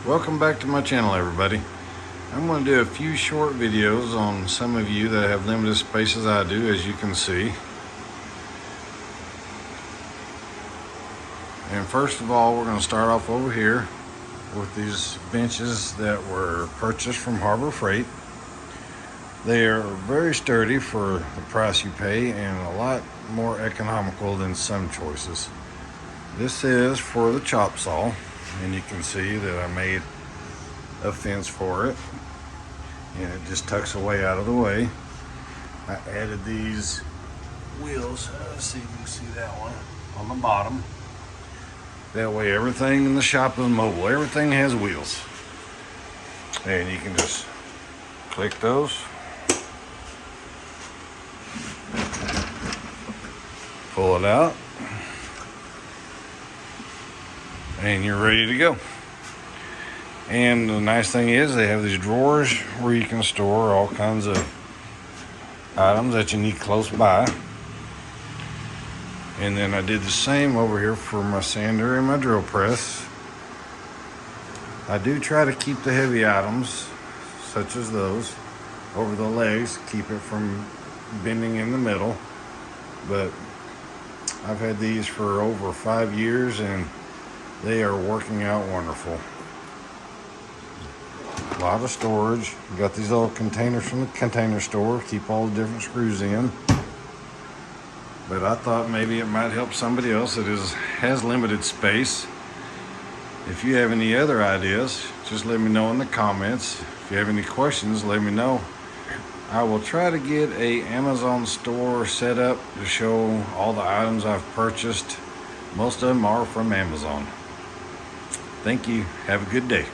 Welcome back to my channel, everybody. I'm going to do a few short videos on some of you that have limited space as I do, as you can see. And first of all, we're going to start off over here with these benches that were purchased from Harbor Freight. They are very sturdy for the price you pay and a lot more economical than some choices. This is for the chop saw, and you can see that I made a fence for it, and it just tucks away out of the way. I added these wheels, let's see if you can see that one on the bottom. That way everything in the shop is mobile. Everything has wheels, and you can just click those, pull it out, and you're ready to go. And the nice thing is they have these drawers where you can store all kinds of items that you need close by. And then I did the same over here for my sander and my drill press. I do try to keep the heavy items, such as those, over the legs, keep it from bending in the middle. But I've had these for over 5 years and they are working out wonderful. A lot of storage. Got these little containers from the container store, keep all the different screws in. But I thought maybe it might help somebody else that has limited space. If you have any other ideas, just let me know in the comments. If you have any questions, let me know. I will try to get a Amazon store set up to show all the items I've purchased. Most of them are from Amazon. Thank you. Have a good day.